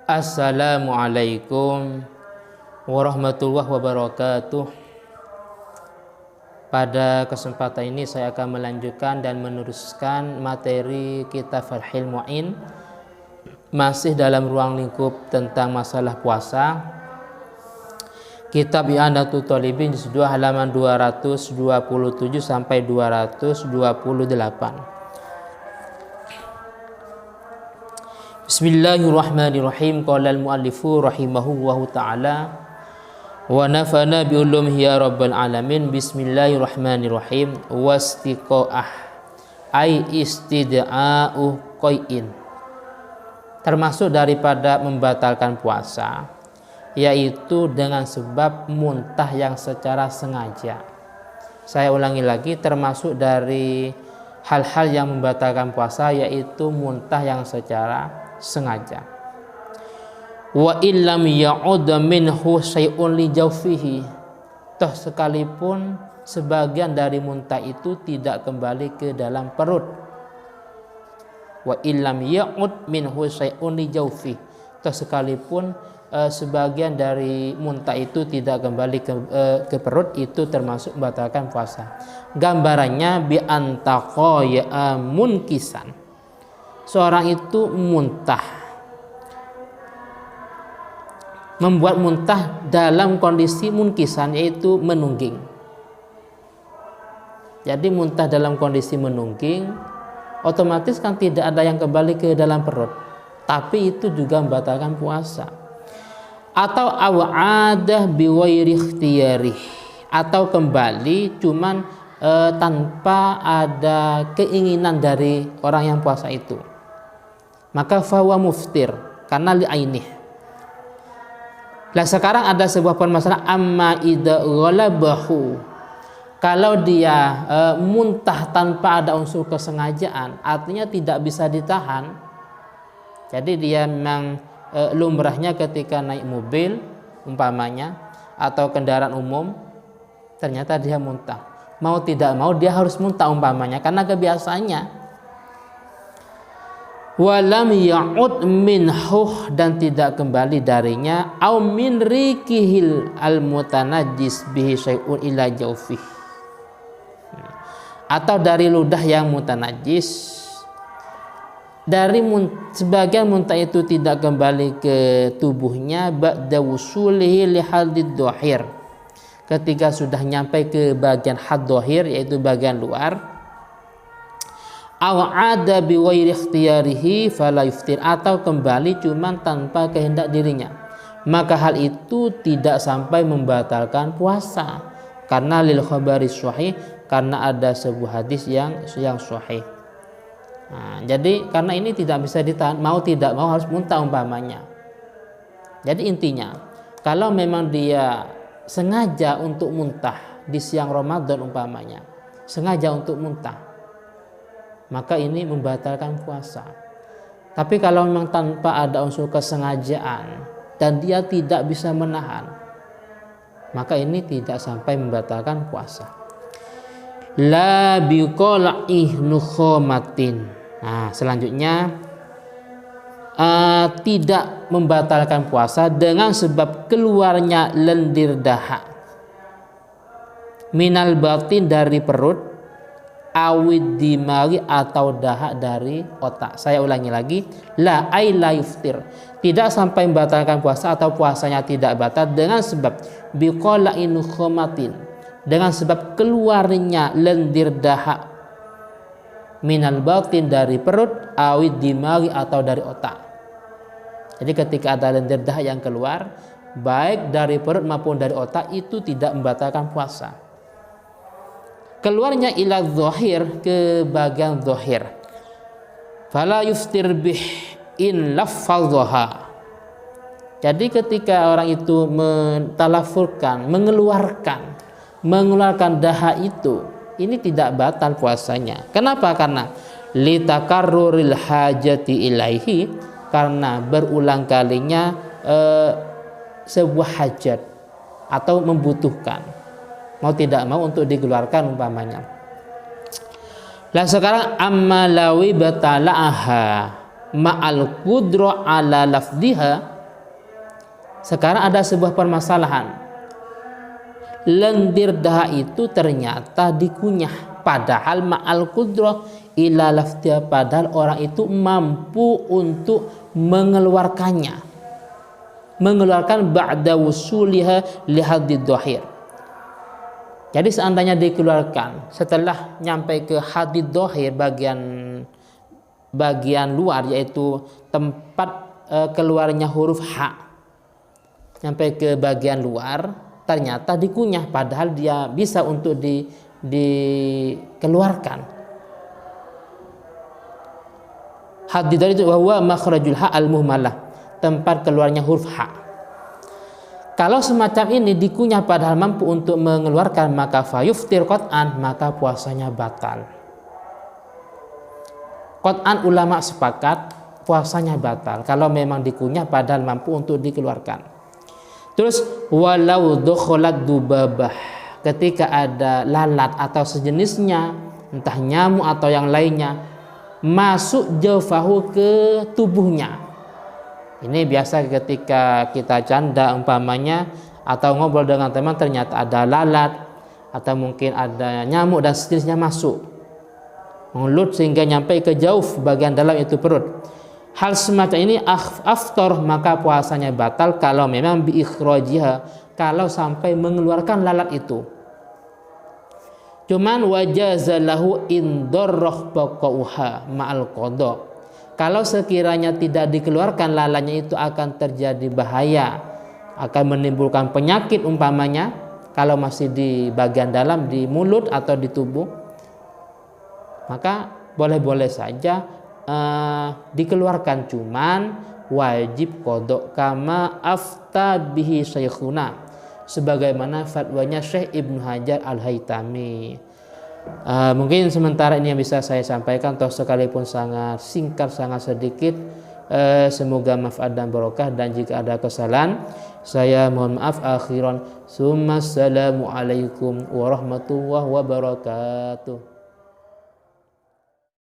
Assalamualaikum warahmatullahi wabarakatuh. Pada kesempatan ini saya akan melanjutkan dan meneruskan materi kitab Fathul Mu'in, masih dalam ruang lingkup tentang masalah puasa. Kitab I'anatul Talibin juz 2 halaman 227 sampai 228. Bismillahirrahmanirrahim. Qala al-muallifu rahimahullahu ta'ala wa nafana bi ulumihi ya rabbal alamin. Bismillahirrahmanirrahim. Wastiqa'ah ay istida'u qai'in, termasuk daripada membatalkan puasa, yaitu dengan sebab muntah yang secara sengaja. Saya ulangi lagi, termasuk dari hal-hal yang membatalkan puasa yaitu muntah yang secara sengaja. Wa illam ya'ud minhu syai'un li jawfihi, toh sekalipun sebagian dari muntah itu tidak kembali ke dalam perut. Wa illam ya'ud minhu syai'un li jawfihi, toh sekalipun sebagian dari muntah itu tidak kembali ke perut, itu termasuk membatalkan puasa. Gambarannya bi antaqa ya munkisan, seorang itu muntah, membuat muntah dalam kondisi munkisan, yaitu menungging. Jadi muntah dalam kondisi menungging, otomatis kan tidak ada yang kembali ke dalam perut, tapi itu juga membatalkan puasa. Atau aw'adah biwairi ikhtiyarih, atau kembali cuman tanpa ada keinginan dari orang yang puasa itu, maka fahuwa muftir karena li'ainih. Nah sekarang ada sebuah permasalahan, amma idza ghalabahu, kalau dia muntah tanpa ada unsur kesengajaan, artinya tidak bisa ditahan. Jadi dia memang lumrahnya ketika naik mobil umpamanya atau kendaraan umum, ternyata dia muntah, mau tidak mau dia harus muntah umpamanya karena kebiasaannya. Walam ya'ud minhu, dan tidak kembali darinya, au min rikihil al-mutanajjis bihi syai'un ila jawfih, atau dari ludah yang mutanajis, dari sebagian muntah itu tidak kembali ke tubuhnya ba'da wusulihi li hadid dhahir, ketika sudah nyampe ke bagian had dhahir, yaitu bagian luar. Aw ada bi ghairi ikhtiyarihi fala yuftir, atau kembali cuman tanpa kehendak dirinya, maka hal itu tidak sampai membatalkan puasa, karena lil khabari sahih, karena ada sebuah hadis yang sahih. Nah, jadi karena ini tidak bisa ditahan, mau tidak mau harus muntah umpamanya. Jadi intinya, kalau memang dia sengaja untuk muntah di siang Ramadan umpamanya, sengaja untuk muntah, maka ini membatalkan puasa. Tapi kalau memang tanpa ada unsur kesengajaan dan dia tidak bisa menahan, maka ini tidak sampai membatalkan puasa. La biqala'i nukhamatin. Nah, selanjutnya tidak membatalkan puasa dengan sebab keluarnya lendir dahak minal batin, dari perut, awid dimari, atau dahak dari otak. Saya ulangi lagi, la ay la yuftir, tidak sampai membatalkan puasa atau puasanya tidak batal dengan sebab biqala'i nukhamatin, dengan sebab keluarnya lendir dahak minal batin, dari perut, awid dimari, atau dari otak. Jadi ketika ada lendir dahak yang keluar, baik dari perut maupun dari otak, itu tidak membatalkan puasa. Keluarnya ila dhahir, ke bagian dhahir, fala yuftir bih in laffadhaha. Jadi ketika orang itu mentalafurkan, mengeluarkan dahak itu, ini tidak batal puasanya. Kenapa? Karena litakarruril hajati ilaihi, karena berulang kalinya sebuah hajat atau membutuhkan, mau tidak mau untuk dikeluarkan umpamanya. Lah sekarang amma lawi batala'aha ma'al qudra ala lafdiha, Sekarang ada sebuah permasalahan. Lendir daha itu ternyata dikunyah, padahal ma'al qudrah ila laftiha, padahal orang itu mampu untuk mengeluarkannya, mengeluarkan ba'da wusuliha li haddid dhahir. Jadi seandainya dikeluarkan setelah nyampe ke haddid dhahir, bagian luar, yaitu tempat keluarnya huruf H, nyampe ke bagian luar, ternyata dikunyah, padahal dia bisa untuk dikeluarkan. Haddid dhahir itu bahwa makhrajul ha al-muhmalah, tempat keluarnya huruf H. Kalau semacam ini dikunyah padahal mampu untuk mengeluarkan, maka fayuftir qat'an, maka puasanya batal. Qat'an ulama sepakat puasanya batal kalau memang dikunyah padahal mampu untuk dikeluarkan. Terus walau dokholat dubabah, ketika ada lalat atau sejenisnya, entah nyamuk atau yang lainnya, masuk jaufahu ke tubuhnya. Ini biasa ketika kita canda umpamanya atau ngobrol dengan teman, ternyata ada lalat atau mungkin ada nyamuk dan sejenisnya masuk, mengelut sehingga nyampe ke jauh bagian dalam itu perut. Hal semacam ini aftar, maka puasanya batal kalau memang bi ikhrajiha, kalau sampai mengeluarkan lalat itu. Cuman wajazalahu indarrah baqauha ma'al qada. Kalau sekiranya tidak dikeluarkan lalatnya, itu akan terjadi bahaya, akan menimbulkan penyakit umpamanya kalau masih di bagian dalam, di mulut atau di tubuh, maka boleh-boleh saja dikeluarkan, cuman wajib qada kama afta bihi syekhuna, sebagaimana fatwanya Syekh Ibnu Hajar Al-Haytami. Mungkin sementara ini yang bisa saya sampaikan, toh sekalipun sangat singkat, sangat sedikit. Semoga manfaat dan barokah, dan jika ada kesalahan saya mohon maaf akhiran. Assalamualaikum warahmatullahi wabarakatuh.